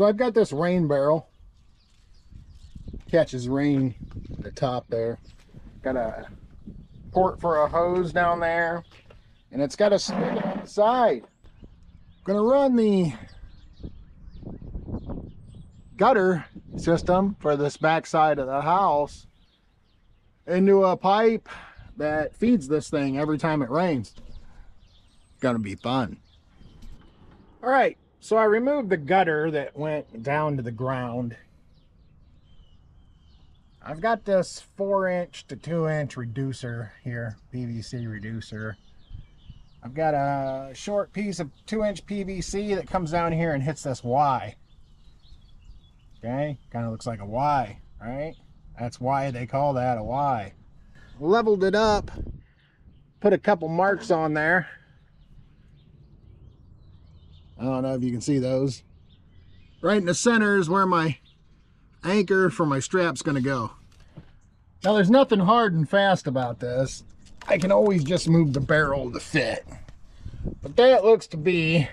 So I've got this rain barrel. Catches rain at the top there. Got a port for a hose down there. And it's got a spigot on the side. I'm gonna run the gutter system for this back side of the house into a pipe that feeds this thing every time it rains. Gonna be fun. All right, so I removed the gutter that went down to the ground. I've got this 4-inch to 2-inch reducer here, PVC reducer. I've got a short piece of 2-inch PVC that comes down here and hits this Y. Okay, kind of looks like a Y, right? That's why they call that a Y. Leveled it up, put a couple marks on there. I don't know if you can see those. Right in the center is where my anchor for my strap's gonna go. Now there's nothing hard and fast about this. I can always just move the barrel to fit. But that looks to be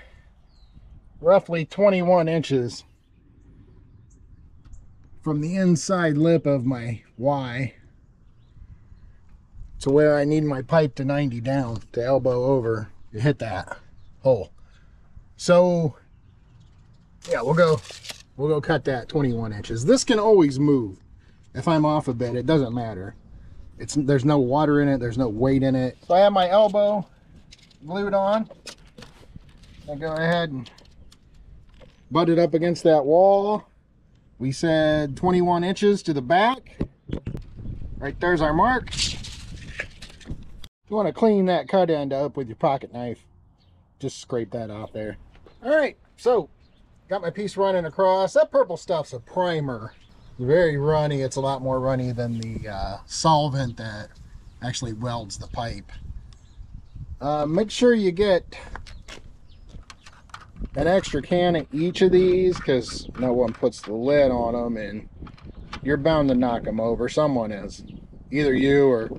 roughly 21 inches from the inside lip of my Y to where I need my pipe to 90 down to elbow over to hit that hole. So yeah, we'll go cut that 21 inches. This can always move. If I'm off a bit, it doesn't matter. There's no water in it, there's no weight in it. So I have my elbow glued on. I go ahead and butt it up against that wall. We said 21 inches to the back. Right there's our mark. You want to clean that cut end up with your pocket knife. Just scrape that off there. All right, so got my piece running across. That purple stuff's a primer. It's very runny. It's a lot more runny than the solvent that actually welds the pipe. Make sure you get an extra can of each of these because no one puts the lid on them and you're bound to knock them over. Someone is. Either you or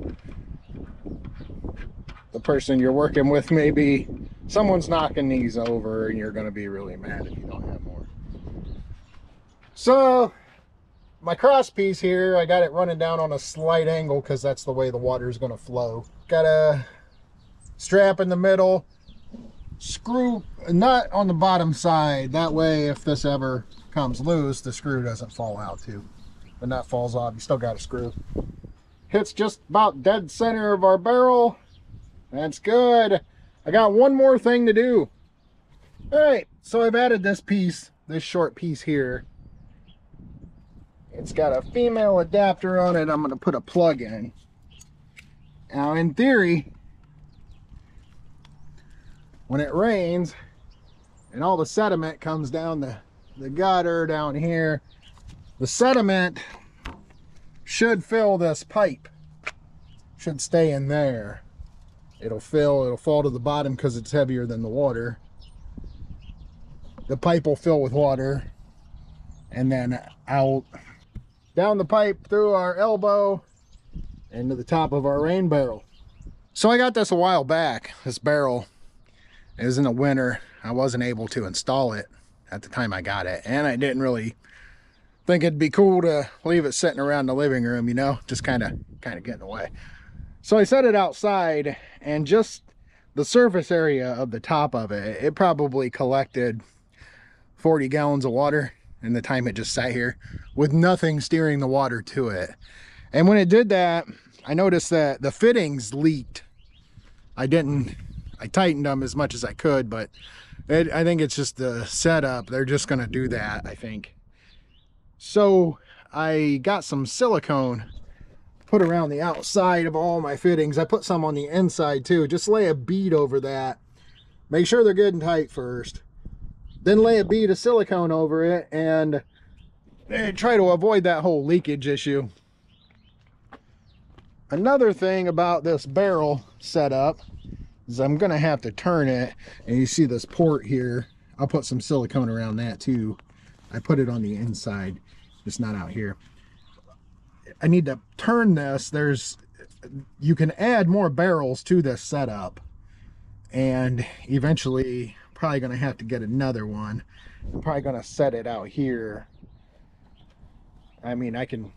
the person you're working with, maybe. Someone's knocking these over and you're going to be really mad if you don't have more. So my cross piece here, I got it running down on a slight angle because that's the way the water is going to flow. Got a strap in the middle, screw nut on the bottom side. That way if this ever comes loose, the screw doesn't fall out too. The nut falls off, you still got a screw. Hits just about dead center of our barrel. That's good. I got one more thing to do. All right, so I've added this piece, this short piece here. It's got a female adapter on it. I'm going to put a plug in. Now, in theory, when it rains and all the sediment comes down the gutter down here, the sediment should fill this pipe. Should stay in there. It'll fall to the bottom because it's heavier than the water. The pipe will fill with water and then out down the pipe through our elbow into the top of our rain barrel. So I got this a while back. This barrel, it was in the winter. I wasn't able to install it at the time I got it, and I didn't really think it'd be cool to leave it sitting around the living room, you know, just kind of getting away. So I set it outside, and just the surface area of the top of it, it probably collected 40 gallons of water in the time it just sat here with nothing steering the water to it. And when it did that, I noticed that the fittings leaked. I tightened them as much as I could, but I think it's just the setup. They're just gonna do that, I think. So I got some silicone put around the outside of all my fittings. I put some on the inside too. Just lay a bead over that. Make sure they're good and tight first. Then lay a bead of silicone over it and try to avoid that whole leakage issue. Another thing about this barrel setup is I'm gonna have to turn it, and you see this port here. I'll put some silicone around that too. I put it on the inside, just not out here. I need to turn this. You can add more barrels to this setup, and eventually probably gonna have to get another one. I'm probably gonna set it out here. I mean, I could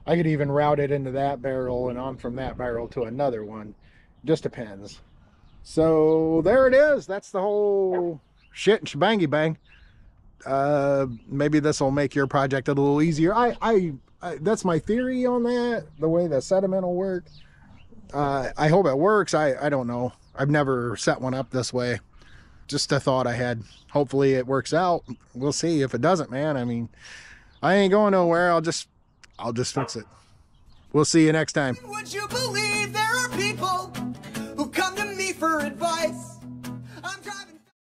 even route it into that barrel and on from that barrel to another one. Just depends. So there it is. That's the whole shit and shebangy bang. Maybe this will make your project a little easier. I that's my theory on that, the way the sediment will work. I hope it works. I don't know. I've never set one up this way. Just a thought I had. Hopefully it works out. We'll see. If it doesn't, man, I mean, I ain't going nowhere. I'll just fix it. We'll see you next time. Would you believe